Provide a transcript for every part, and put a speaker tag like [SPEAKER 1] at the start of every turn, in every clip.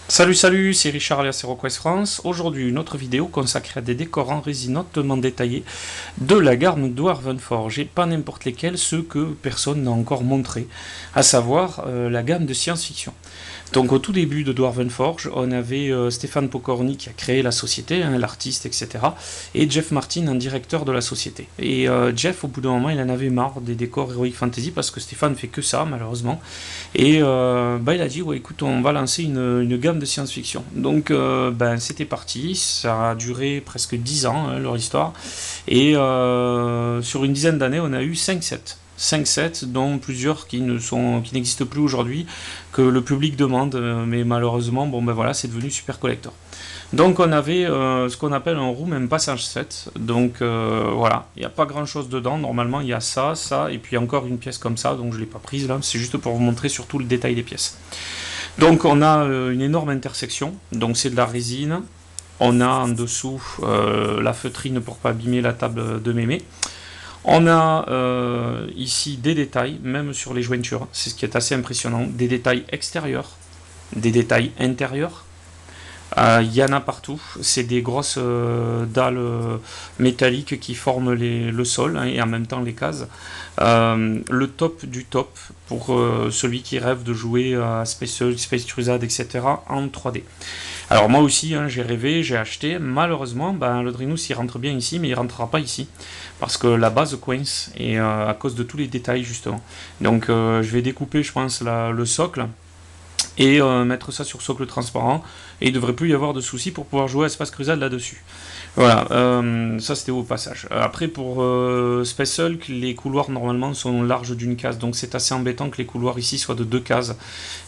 [SPEAKER 1] Salut salut, c'est Richard alias HeroQuest France. Aujourd'hui une autre vidéo consacrée à des décors en résine hautement détaillés de la gamme Dwarvenforge, et pas n'importe lesquels, ceux que personne n'a encore montré, à savoir la gamme de science-fiction. Donc au tout début de Dwarvenforge, on avait Stéphane Pokorny qui a créé la société, hein, l'artiste, etc. Et Jeff Martin, un directeur de la société. Et Jeff, au bout d'un moment, il en avait marre des décors Heroic Fantasy parce que Stéphane fait que ça, malheureusement. Et il a dit, ouais, écoute, on va lancer une gamme de science-fiction. Donc c'était parti, ça a duré presque 10 ans, hein, leur histoire. Et sur une dizaine d'années, on a eu 5 sets. 5 sets, dont plusieurs qui n'existent plus aujourd'hui, que le public demande, mais malheureusement, c'est devenu super collector. Donc on avait ce qu'on appelle un room and passage set. Donc voilà, il n'y a pas grand chose dedans. Normalement il y a ça, ça, et puis encore une pièce comme ça. Donc je ne l'ai pas prise là, c'est juste pour vous montrer surtout le détail des pièces. Donc on a une énorme intersection. Donc c'est de la résine. On a en dessous la feutrine pour pas abîmer la table de mémé. On a ici des détails, même sur les jointures. C'est ce qui est assez impressionnant. Des détails extérieurs, des détails intérieurs. Il y en a partout, c'est des grosses dalles métalliques qui forment le sol, hein, et en même temps les cases. Le top du top pour celui qui rêve de jouer à Space Crusade, etc. en 3D. Alors moi aussi, hein, j'ai rêvé, j'ai acheté. Malheureusement, le Drinus il rentre bien ici, mais il rentrera pas ici parce que la base coince, et à cause de tous les détails justement. Donc je vais découper, je pense, le socle et mettre ça sur socle transparent, et il ne devrait plus y avoir de soucis pour pouvoir jouer à Space Crusade là-dessus. Voilà, ça c'était au passage. Après pour Space Hulk, les couloirs normalement sont larges d'une case, donc c'est assez embêtant que les couloirs ici soient de 2 cases.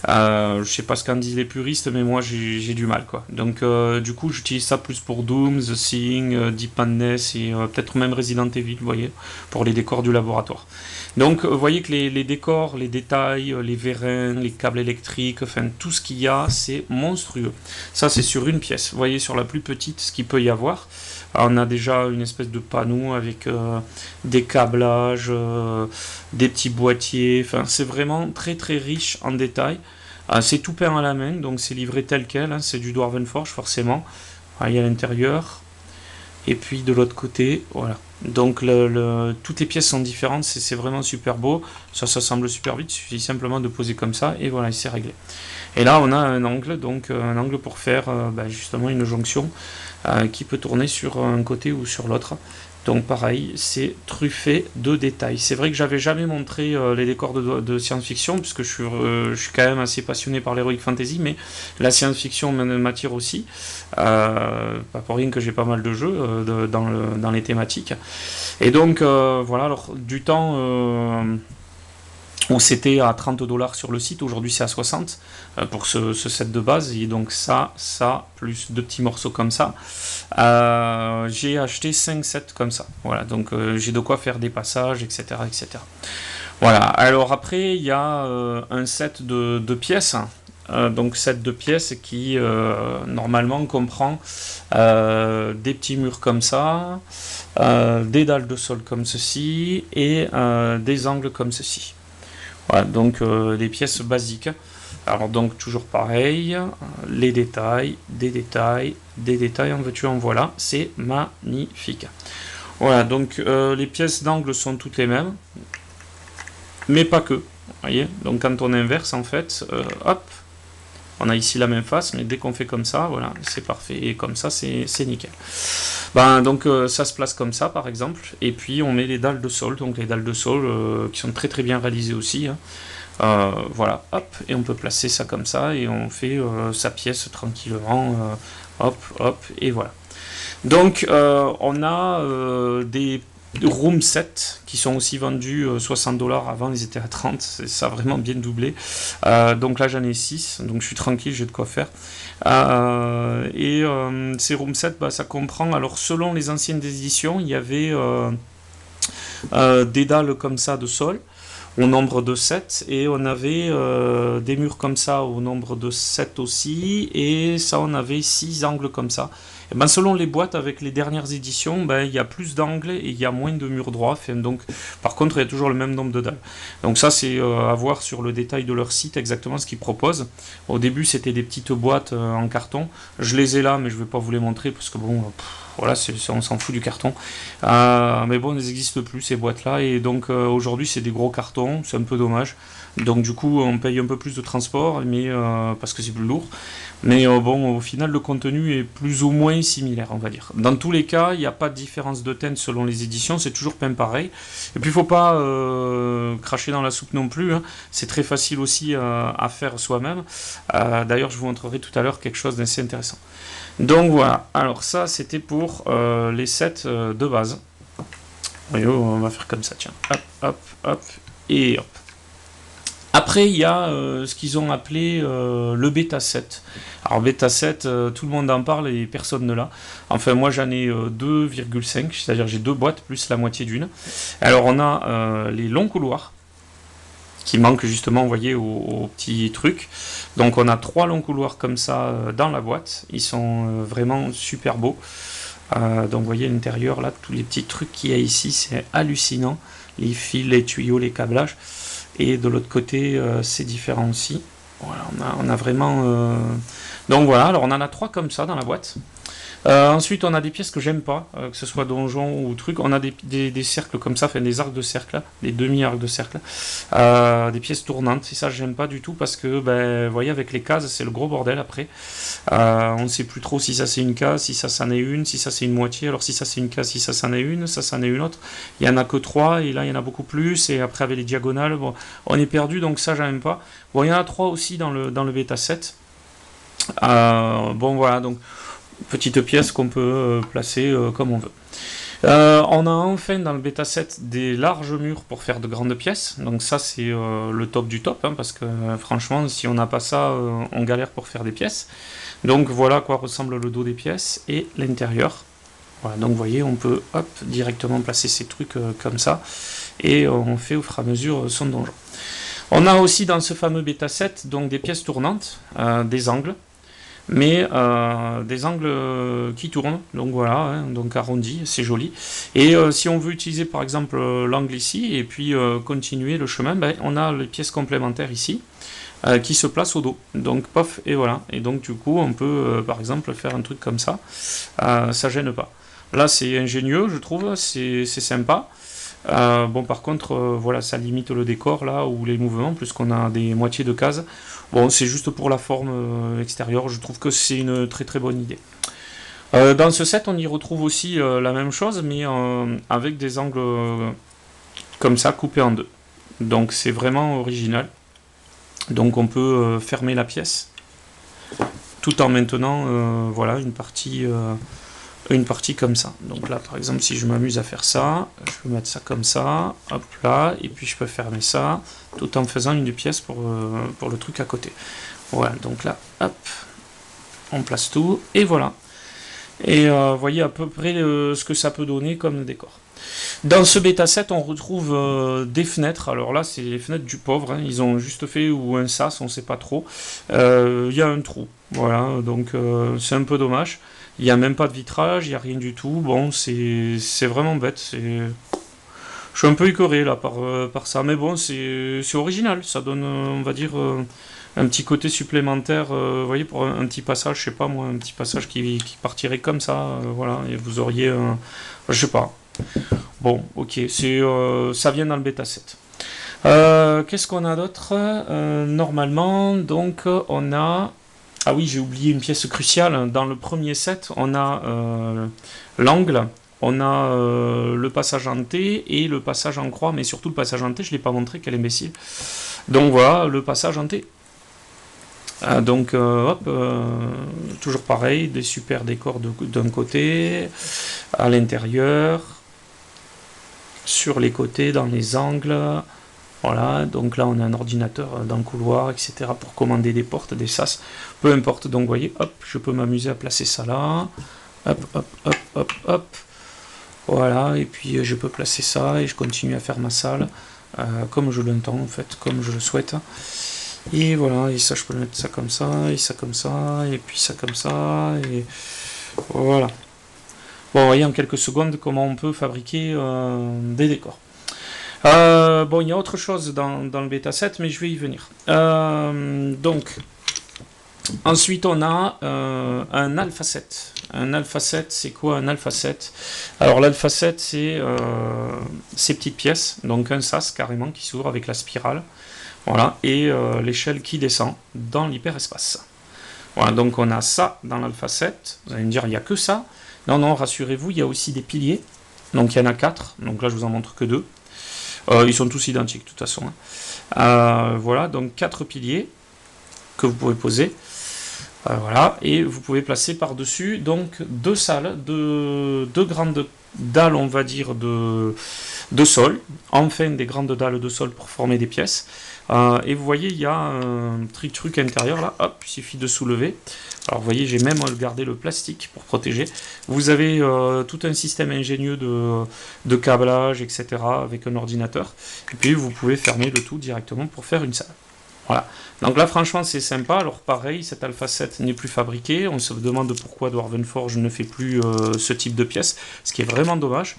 [SPEAKER 1] Je sais pas ce qu'en disent les puristes, mais moi j'ai du mal quoi. Donc du coup j'utilise ça plus pour Doom, The Thing, Deep Madness, et peut-être même Resident Evil, vous voyez, pour les décors du laboratoire. Donc vous voyez que les décors, les détails, les vérins, les câbles électriques, enfin tout ce qu'il y a, c'est monstrueux. Ça c'est sur une pièce. Vous voyez sur la plus petite ce qu'il peut y avoir. Alors, on a déjà une espèce de panneau avec des câblages, des petits boîtiers. Enfin c'est vraiment très très riche en détails. C'est tout peint à la main, donc c'est livré tel quel, hein, c'est du Dwarvenforge forcément. Il y a l'intérieur. Et puis de l'autre côté, voilà. Donc toutes les pièces sont différentes, c'est vraiment super beau. Ça s'assemble super vite, il suffit simplement de poser comme ça, et voilà, c'est réglé. Et là on a un angle, donc un angle pour faire justement une jonction qui peut tourner sur un côté ou sur l'autre. Donc pareil, c'est truffé de détails. C'est vrai que j'avais jamais montré les décors de science-fiction, puisque je suis quand même assez passionné par l'heroic fantasy, mais la science-fiction m'attire aussi. Pas pour rien que j'ai pas mal de jeux dans les thématiques. Et donc voilà, alors du temps où c'était à 30 $ sur le site, aujourd'hui c'est à 60 pour ce set de base, et donc ça, plus deux petits morceaux comme ça. J'ai acheté 5 sets comme ça, voilà, donc j'ai de quoi faire des passages, etc. etc. Voilà, alors après il y a un set de pièces, donc set de pièces qui normalement comprend des petits murs comme ça, des dalles de sol comme ceci, et des angles comme ceci. Voilà, donc des pièces basiques. Alors donc toujours pareil, les détails, des détails, des détails, en veux-tu en voilà, c'est magnifique. Voilà, donc les pièces d'angle sont toutes les mêmes, mais pas que. Vous voyez, donc quand on inverse en fait, hop, on a ici la même face, mais dès qu'on fait comme ça, voilà, c'est parfait, et comme ça c'est nickel. Donc ça se place comme ça par exemple, et puis on met les dalles de sol, donc les dalles de sol qui sont très très bien réalisées aussi, hein. Voilà, hop, et on peut placer ça comme ça, et on fait sa pièce tranquillement, hop, hop, et voilà. Donc on a des room sets qui sont aussi vendus 60 $, avant ils étaient à 30, ça a vraiment bien doublé. Donc là j'en ai 6, donc je suis tranquille, j'ai de quoi faire. Ces room sets, ça comprend, alors selon les anciennes éditions, il y avait des dalles comme ça de sol. au nombre de 7, et on avait des murs comme ça au nombre de 7 aussi, et ça on avait 6 angles comme ça. Et ben, selon les boîtes avec les dernières éditions, ben, il y a plus d'angles et il y a moins de murs droits. Enfin, donc, par contre, il y a toujours le même nombre de dalles. Donc ça, c'est à voir sur le détail de leur site exactement ce qu'ils proposent. Au début, c'était des petites boîtes en carton. Je les ai là, mais je ne vais pas vous les montrer parce que bon, voilà, on s'en fout du carton. Mais bon, elles n'existent plus ces boîtes-là, et donc aujourd'hui, c'est des gros cartons. C'est un peu dommage. Donc du coup, on paye un peu plus de transport, mais parce que c'est plus lourd. Mais bon, au final, le contenu est plus ou moins similaire, on va dire. Dans tous les cas, il n'y a pas de différence de teinte selon les éditions, c'est toujours peint pareil. Et puis, il ne faut pas cracher dans la soupe non plus, hein. C'est très facile aussi à faire soi-même. D'ailleurs, je vous montrerai tout à l'heure quelque chose d'assez intéressant. Donc voilà, alors ça, c'était pour les sets de base. Et on va faire comme ça, tiens. Hop, hop, hop, et hop. Après, il y a ce qu'ils ont appelé le bêta 7. Alors, bêta 7, tout le monde en parle et personne ne l'a. Enfin, moi, j'en ai 2,5, c'est-à-dire j'ai deux boîtes plus la moitié d'une. Alors, on a les longs couloirs, qui manquent justement, vous voyez, aux petits trucs. Donc, on a 3 longs couloirs comme ça dans la boîte. Ils sont vraiment super beaux. Donc, vous voyez, à l'intérieur, là, tous les petits trucs qu'il y a ici, c'est hallucinant. Les fils, les tuyaux, les câblages. Et de l'autre côté, c'est différent aussi. Voilà, on a vraiment... Donc voilà, alors on en a 3 comme ça dans la boîte. Ensuite, on a des pièces que j'aime pas, que ce soit donjon ou truc. On a des cercles comme ça, enfin des arcs de cercle, des demi-arcs de cercle, des pièces tournantes. Et ça, j'aime pas du tout parce que, ben, vous voyez, avec les cases, c'est le gros bordel après. On ne sait plus trop si ça c'est une case, si ça c'en est une, si ça c'est une moitié. Alors si ça c'est une case, si ça c'en est une, ça c'en est une autre. Il y en a que 3 et là il y en a beaucoup plus. Et après avec les diagonales, bon, on est perdu, donc ça j'aime pas. Bon, il y en a 3 aussi dans le bêta 7. Bon voilà, donc petite pièce qu'on peut placer comme on veut. On a enfin dans le bêta 7 des larges murs pour faire de grandes pièces. Donc ça c'est le top du top, hein, parce que franchement si on n'a pas ça, on galère pour faire des pièces. Donc voilà à quoi ressemble le dos des pièces et l'intérieur. Voilà, donc vous voyez, on peut hop, directement placer ces trucs comme ça. Et on fait au fur et à mesure son donjon. On a aussi dans ce fameux bêta 7 donc des pièces tournantes, des angles. Mais des angles qui tournent, donc voilà, hein, donc arrondis, c'est joli. Et si on veut utiliser par exemple l'angle ici, et puis continuer le chemin, ben, on a les pièces complémentaires ici, qui se placent au dos. Donc pof, et voilà. Et donc du coup, on peut par exemple faire un truc comme ça, ça gêne pas. Là c'est ingénieux, je trouve, c'est sympa. Bon par contre voilà, ça limite le décor là ou les mouvements puisqu'on a des moitiés de cases. Bon, c'est juste pour la forme extérieure, je trouve que c'est une très très bonne idée. Dans ce set on y retrouve aussi la même chose mais avec des angles comme ça coupés en deux. Donc c'est vraiment original. Donc on peut fermer la pièce tout en maintenant voilà, une partie comme ça. Donc là, par exemple, si je m'amuse à faire ça, je peux mettre ça comme ça, hop là, et puis je peux fermer ça, tout en faisant une pièce pour le truc à côté. Voilà, donc là, hop, on place tout, et voilà. Et vous voyez à peu près ce que ça peut donner comme décor. Dans ce bêta 7, on retrouve des fenêtres. Alors là, c'est les fenêtres du pauvre. Hein. Ils ont juste fait ou un sas, on ne sait pas trop. Il y a un trou. Voilà, donc c'est un peu dommage. Il n'y a même pas de vitrage, il n'y a rien du tout. Bon, c'est vraiment bête. Je suis un peu écœuré là par ça. Mais bon, c'est original. Ça donne, on va dire, un petit côté supplémentaire. Vous voyez, pour un petit passage, je sais pas moi, un petit passage qui partirait comme ça. Voilà, et vous auriez, je sais pas. Bon, ok, ça vient dans le bêta 7. Qu'est-ce qu'on a d'autre normalement, donc, on a... Ah oui, j'ai oublié une pièce cruciale. Dans le premier set, on a l'angle, on a le passage en T et le passage en croix, mais surtout le passage en T, je ne l'ai pas montré, quel imbécile. Donc voilà, le passage en T. Donc, hop, toujours pareil, des super décors d'un côté, à l'intérieur, sur les côtés, dans les angles. Voilà, donc là on a un ordinateur dans le couloir, etc. pour commander des portes, des sas, peu importe. Donc vous voyez, hop, je peux m'amuser à placer ça là. Hop, hop, hop, hop, hop. Voilà, et puis je peux placer ça et je continue à faire ma salle. comme je l'entends en fait, comme je le souhaite. Et voilà, et ça je peux mettre ça comme ça, et ça comme ça, et puis ça comme ça, et voilà. Bon, vous voyez en quelques secondes comment on peut fabriquer des décors. Bon, il y a autre chose dans le bêta 7, mais je vais y venir. Donc, ensuite on a un alpha 7. Un alpha 7, c'est quoi un alpha 7? Alors l'alpha 7, c'est ces petites pièces, donc un sas carrément qui s'ouvre avec la spirale. Voilà, et l'échelle qui descend dans l'hyperespace. Voilà, donc on a ça dans l'alpha 7. Vous allez me dire, il n'y a que ça. Non, non, rassurez-vous, il y a aussi des piliers. Donc il y en a 4. Donc là, je vous en montre que 2. Ils sont tous identiques, de toute façon. Voilà, donc 4 piliers que vous pouvez poser. Voilà, et vous pouvez placer par-dessus donc 2 salles, deux grandes dalles, on va dire, de sol. Enfin, des grandes dalles de sol pour former des pièces. Et vous voyez, il y a un petit truc intérieur là, hop, il suffit de soulever. Alors vous voyez, j'ai même gardé le plastique pour protéger. Vous avez tout un système ingénieux de câblage, etc. avec un ordinateur. Et puis vous pouvez fermer le tout directement pour faire une salle. Voilà. Donc là, franchement, c'est sympa. Alors pareil, cet Alpha 7 n'est plus fabriqué. On se demande pourquoi Dwarven Forge ne fait plus ce type de pièce, ce qui est vraiment dommage,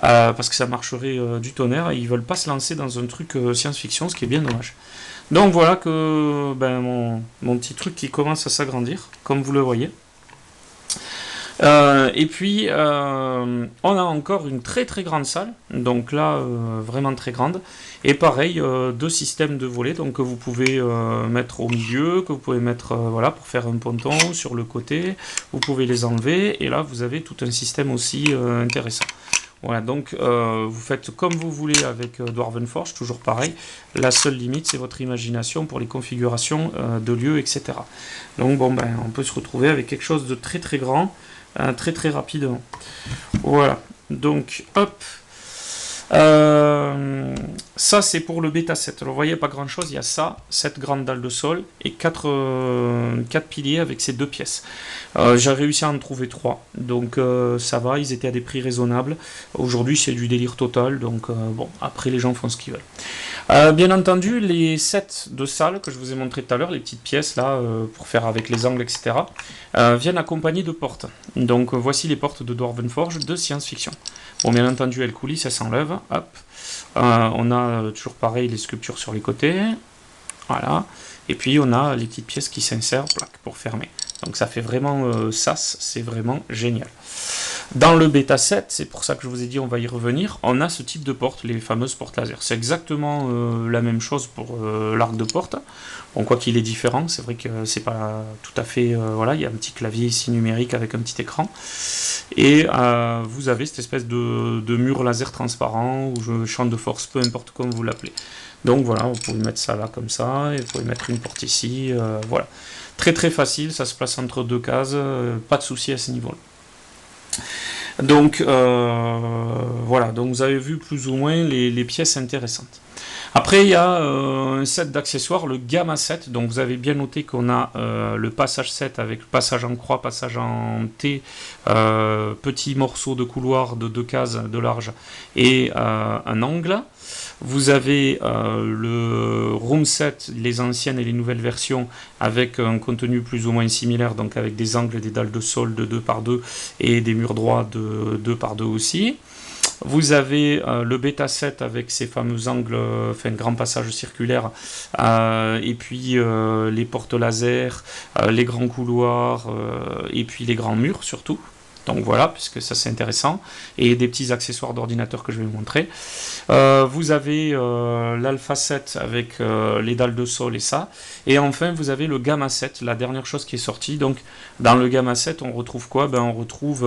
[SPEAKER 1] parce que ça marcherait du tonnerre, et ils veulent pas se lancer dans un truc science-fiction, ce qui est bien dommage. Donc voilà que mon petit truc qui commence à s'agrandir, comme vous le voyez. Et puis, on a encore une très très grande salle, donc là, vraiment très grande. Et pareil, 2 systèmes de volets, donc que vous pouvez mettre au milieu, que vous pouvez mettre voilà, pour faire un ponton sur le côté. Vous pouvez les enlever, et là, vous avez tout un système aussi intéressant. Voilà, donc vous faites comme vous voulez avec Dwarven Forge, toujours pareil. La seule limite, c'est votre imagination pour les configurations de lieux, etc. Donc bon, ben, on peut se retrouver avec quelque chose de très très grand, très très rapidement. Voilà, donc hop. Ça c'est pour le bêta 7. Alors vous voyez, pas grand chose, il y a ça, cette grande dalle de sol et 4 piliers avec ces 2 pièces. J'ai réussi à en trouver 3, donc ça va, ils étaient à des prix raisonnables. Aujourd'hui c'est du délire total, donc bon, après les gens font ce qu'ils veulent. Bien entendu, les sets de salles que je vous ai montré tout à l'heure, les petites pièces là, pour faire avec les angles, etc., viennent accompagnées de portes. Donc voici les portes de Dwarven Forge de science-fiction. Bon, bien entendu, elles coulissent, ça s'enlève, hop. On a toujours pareil les sculptures sur les côtés, voilà. Et puis on a les petites pièces qui s'insèrent, pour fermer. Donc ça fait vraiment sas, c'est vraiment génial. Dans le bêta 7, c'est pour ça que je vous ai dit on va y revenir, on a ce type de porte, les fameuses portes laser. C'est exactement la même chose pour l'arc de porte. Bon, quoi qu'il est différent, c'est vrai que c'est pas tout à fait... voilà, il y a un petit clavier ici numérique avec un petit écran. Et vous avez cette espèce de mur laser transparent, ou champ de force, peu importe comment vous l'appelez. Donc voilà, vous pouvez mettre ça là comme ça, et vous pouvez mettre une porte ici, voilà. Très très facile, ça se place entre 2 cases, pas de souci à ce niveau-là. Donc voilà, donc vous avez vu plus ou moins les pièces intéressantes. Après il y a un set d'accessoires, le Gamma 7, donc vous avez bien noté qu'on a le passage 7 avec le passage en croix, passage en T, petit morceau de couloir de 2 cases de large et un angle. Vous avez le Room 7, les anciennes et les nouvelles versions, avec un contenu plus ou moins similaire, donc avec des angles et des dalles de sol de 2 par 2 et des murs droits de 2 par 2 aussi. Vous avez le bêta 7 avec ces fameux angles, enfin grand passage circulaire, et puis les portes laser, les grands couloirs, et puis les grands murs surtout. Donc voilà, puisque ça c'est intéressant. Et des petits accessoires d'ordinateur que je vais vous montrer. Vous avez l'Alpha 7 avec les dalles de sol et ça. Et enfin, vous avez le Gamma 7, la dernière chose qui est sortie. Donc, dans le Gamma 7, on retrouve quoi? Ben, on retrouve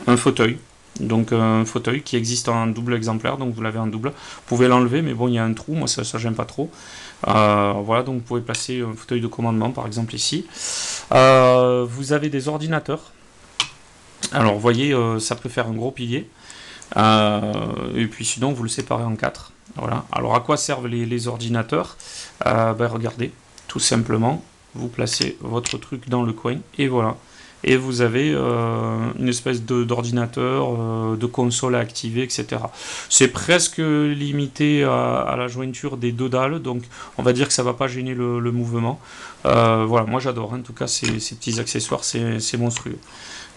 [SPEAKER 1] un fauteuil. Donc, un fauteuil qui existe en double exemplaire. Donc, vous l'avez en double. Vous pouvez l'enlever, mais bon, il y a un trou. Moi, ça j'aime pas trop. Voilà, donc vous pouvez placer un fauteuil de commandement, par exemple, ici. Vous avez des ordinateurs. Alors, vous voyez, ça peut faire un gros pilier. Et puis sinon, vous le séparez en 4. Voilà. Alors, à quoi servent les ordinateurs? Ben, regardez, tout simplement, vous placez votre truc dans le coin, et voilà. et vous avez une espèce d'ordinateur, de console à activer, etc. C'est presque limité à la jointure des deux dalles, donc on va dire que ça va pas gêner le mouvement. Voilà, moi j'adore, en tout cas ces petits accessoires, c'est monstrueux.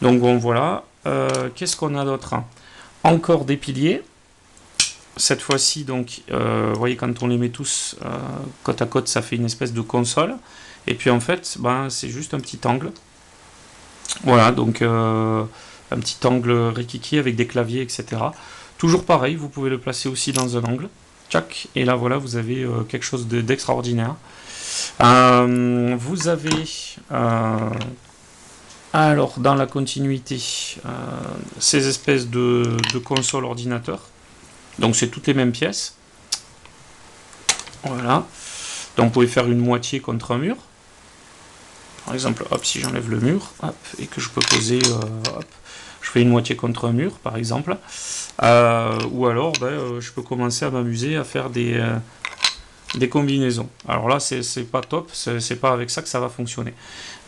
[SPEAKER 1] Donc bon, voilà. Qu'est-ce qu'on a d'autre? Encore des piliers. Cette fois-ci, donc, vous voyez, quand on les met tous côte à côte, ça fait une espèce de console. Et puis en fait, ben, c'est juste un petit angle. Voilà, donc un petit angle rikiki avec des claviers, etc. Toujours pareil, vous pouvez le placer aussi dans un angle. Tchac, et là, voilà, vous avez quelque chose d'extraordinaire. Vous avez... alors, dans la continuité, ces espèces de consoles ordinateurs. Donc c'est toutes les mêmes pièces. Voilà. Donc vous pouvez faire une moitié contre un mur. Par exemple, hop, si j'enlève le mur, hop, et que je peux poser, hop, je fais une moitié contre un mur, par exemple. Ou alors, je peux commencer à m'amuser à faire des combinaisons. Alors là, c'est pas top, c'est pas avec ça que ça va fonctionner.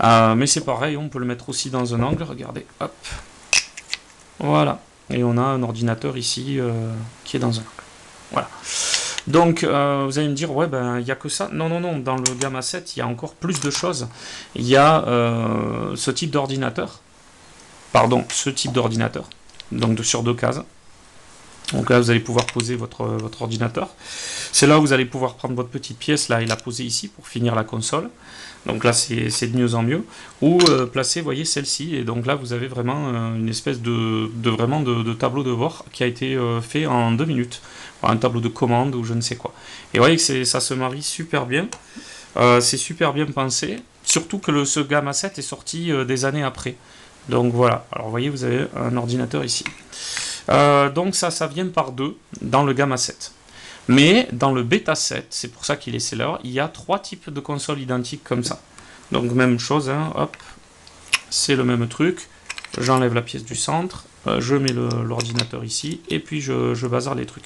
[SPEAKER 1] Mais c'est pareil, on peut le mettre aussi dans un angle, regardez, hop. Voilà. Et on a un ordinateur ici qui est dans un angle. Voilà. Donc, vous allez me dire, ouais, ben, il n'y a que ça. Non, non, non, dans le Gamma 7, il y a encore plus de choses. Il y a ce type d'ordinateur. Pardon, ce type d'ordinateur. Donc, sur deux cases. Donc là, vous allez pouvoir poser votre ordinateur. C'est là où vous allez pouvoir prendre votre petite pièce là et la poser ici pour finir la console. Donc là, c'est de mieux en mieux. Ou placer, vous voyez, celle-ci. Et donc là, vous avez vraiment une espèce de tableau de bord qui a été fait en 2 minutes. Un tableau de commande ou je ne sais quoi. Et vous voyez que ça se marie super bien. C'est super bien pensé. Surtout que ce Gamma 7 est sorti des années après. Donc voilà. Alors vous voyez, vous avez un ordinateur ici. Donc ça vient par deux dans le Gamma 7. Mais dans le Beta 7, c'est pour ça qu'il est seller, il y a 3 types de consoles identiques comme ça. Donc même chose, hein, hop, c'est le même truc. J'enlève la pièce du centre, je mets l'ordinateur ici, et puis je bazarde les trucs.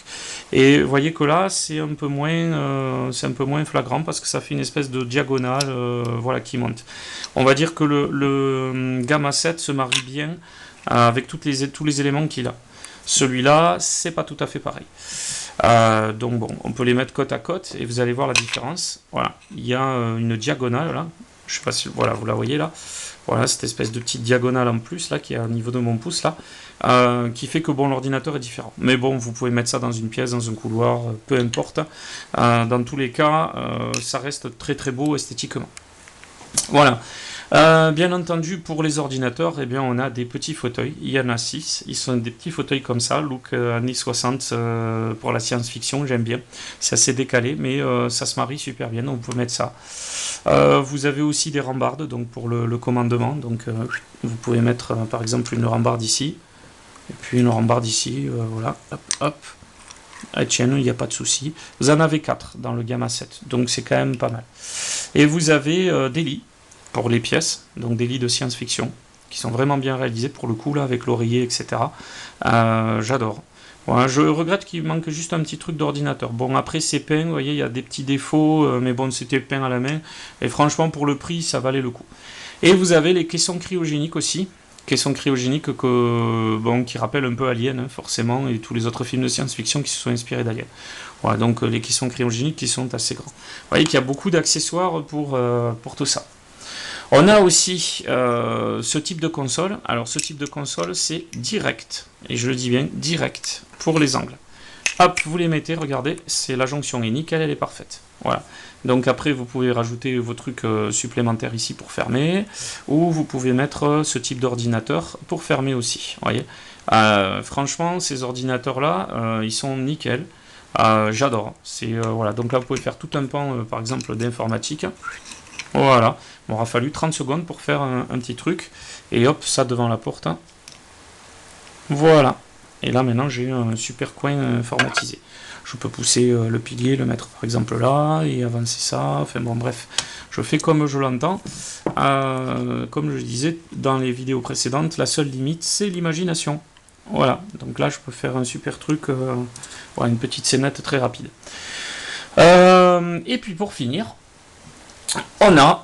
[SPEAKER 1] Et vous voyez que là, c'est un peu moins flagrant, parce que ça fait une espèce de diagonale voilà, qui monte. On va dire que le Gamma 7 se marie bien avec tous les éléments qu'il a. Celui-là, c'est pas tout à fait pareil. Donc bon, on peut les mettre côte à côte et vous allez voir la différence. Voilà, il y a une diagonale là. Je sais pas si voilà, vous la voyez là. Voilà, cette espèce de petite diagonale en plus là qui est au niveau de mon pouce là, qui fait que bon, l'ordinateur est différent. Mais bon, vous pouvez mettre ça dans une pièce, dans un couloir, peu importe. Dans tous les cas, ça reste très très beau esthétiquement. Voilà. Bien entendu, pour les ordinateurs, eh bien, on a des petits fauteuils. Il y en a 6. Ils sont des petits fauteuils comme ça, look années 60 pour la science-fiction, j'aime bien. C'est assez décalé, mais ça se marie super bien, donc vous pouvez mettre ça. Vous avez aussi des rambardes donc pour le commandement. Donc vous pouvez mettre par exemple une rambarde ici, et puis une rambarde ici, voilà, hop, hop. Ah, tiens, il n'y a pas de souci. Vous en avez 4 dans le Gamma 7, donc c'est quand même pas mal. Et vous avez des lits pour les pièces, donc des lits de science-fiction, qui sont vraiment bien réalisés pour le coup, là, avec l'oreiller, etc. J'adore. Voilà, je regrette qu'il manque juste un petit truc d'ordinateur. Bon, après, c'est peint, vous voyez, il y a des petits défauts, mais bon, c'était peint à la main, et franchement, pour le prix, ça valait le coup. Et vous avez les caissons cryogéniques aussi, caissons cryogéniques qui rappellent un peu Alien, hein, forcément, et tous les autres films de science-fiction qui se sont inspirés d'Alien. Voilà, donc les caissons cryogéniques qui sont assez grands. Vous voyez qu'il y a beaucoup d'accessoires pour tout ça. On a aussi ce type de console. Alors ce type de console, c'est direct. Et je le dis bien, direct, pour les angles. Hop, vous les mettez, regardez, c'est la jonction est nickel, elle est parfaite. Voilà. Donc après, vous pouvez rajouter vos trucs supplémentaires ici pour fermer. Ou vous pouvez mettre ce type d'ordinateur pour fermer aussi. Voyez. Franchement, ces ordinateurs-là, ils sont nickel. J'adore. Voilà. Donc là, vous pouvez faire tout un pan, par exemple, d'informatique. Voilà, bon, il aura fallu 30 secondes pour faire un petit truc, et hop, ça devant la porte. Hein. Voilà, et là maintenant j'ai un super coin informatisé. Je peux pousser le pilier, le mettre par exemple là, et avancer ça, enfin bon bref, je fais comme je l'entends. Comme je disais dans les vidéos précédentes, la seule limite c'est l'imagination. Voilà, donc là je peux faire un super truc, voilà, une petite scénette très rapide. Et puis pour finir, On a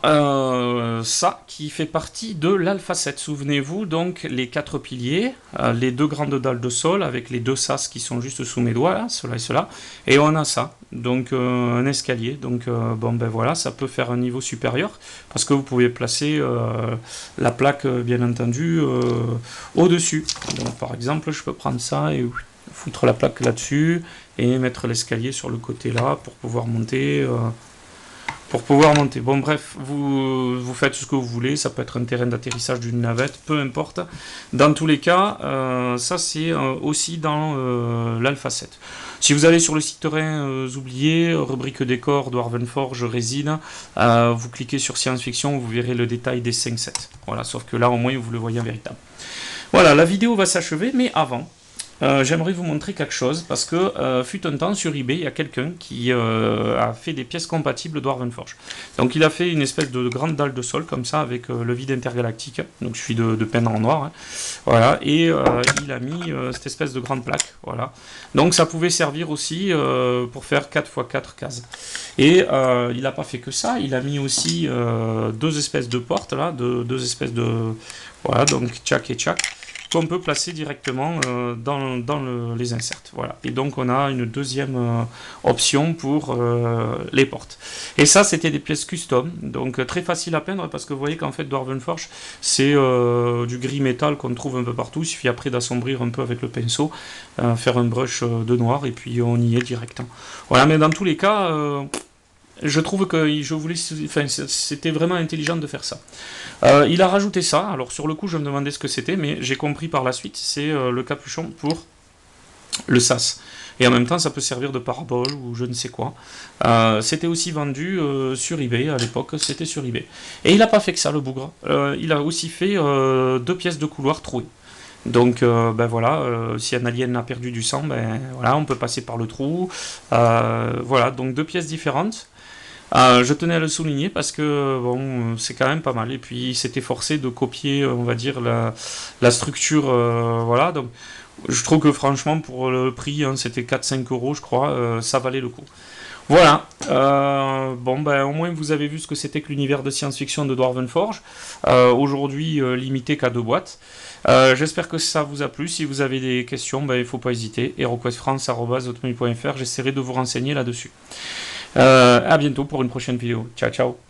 [SPEAKER 1] ça qui fait partie de l'Alpha 7. Souvenez-vous, donc, les 4 piliers, les 2 grandes dalles de sol avec les 2 sas qui sont juste sous mes doigts, là, cela et cela. Et on a ça, donc un escalier. Donc, bon, ben voilà, ça peut faire un niveau supérieur parce que vous pouvez placer la plaque, bien entendu, au-dessus. Donc, par exemple, je peux prendre ça et foutre la plaque là-dessus et mettre l'escalier sur le côté là pour pouvoir monter. Bon, bref, vous faites ce que vous voulez, ça peut être un terrain d'atterrissage d'une navette, peu importe. Dans tous les cas, ça c'est aussi dans l'Alpha 7. Si vous allez sur le site Rien oublié, rubrique décor, Dwarvenforge, Résine, vous cliquez sur science-fiction, vous verrez le détail des 5 sets. Voilà, sauf que là au moins vous le voyez en véritable. Voilà, la vidéo va s'achever, mais avant, j'aimerais vous montrer quelque chose parce que fut un temps sur eBay, il y a quelqu'un qui a fait des pièces compatibles Dwarvenforge. Donc il a fait une espèce de grande dalle de sol comme ça avec le vide intergalactique, donc je suis de peindre en noir, hein. Voilà, et il a mis cette espèce de grande plaque, voilà. Donc ça pouvait servir aussi pour faire 4x4 cases. Et il n'a pas fait que ça, il a mis aussi 2 espèces de portes là, deux espèces de... Voilà, donc tchac et tchac, qu'on peut placer directement dans les inserts. Voilà. Et donc on a une deuxième option pour les portes. Et ça, c'était des pièces custom, donc très facile à peindre parce que vous voyez qu'en fait Dwarvenforge, c'est du gris métal qu'on trouve un peu partout. Il suffit après d'assombrir un peu avec le pinceau, faire un brush de noir et puis on y est direct. Voilà, mais dans tous les cas... je trouve que c'était vraiment intelligent de faire ça. Il a rajouté ça, alors sur le coup je me demandais ce que c'était, mais j'ai compris par la suite, c'est le capuchon pour le sas. Et en même temps ça peut servir de parabole ou je ne sais quoi. C'était aussi vendu sur eBay à l'époque, c'était sur eBay. Et il n'a pas fait que ça le bougre, il a aussi fait 2 pièces de couloir trouées. Donc ben voilà, si un alien a perdu du sang, ben voilà, on peut passer par le trou. Voilà, donc 2 pièces différentes. Je tenais à le souligner parce que bon, c'est quand même pas mal. Et puis il s'était forcé de copier, on va dire, la structure. Voilà, donc je trouve que franchement, pour le prix, hein, c'était 4-5 euros, je crois, ça valait le coup. Voilà, bon ben au moins vous avez vu ce que c'était que l'univers de science-fiction de Dwarvenforge, aujourd'hui limité qu'à 2 boîtes. J'espère que ça vous a plu. Si vous avez des questions, ben, il ne faut pas hésiter, heroquestfrance@hotmail.fr, j'essaierai de vous renseigner là-dessus. À bientôt pour une prochaine vidéo. Ciao ciao.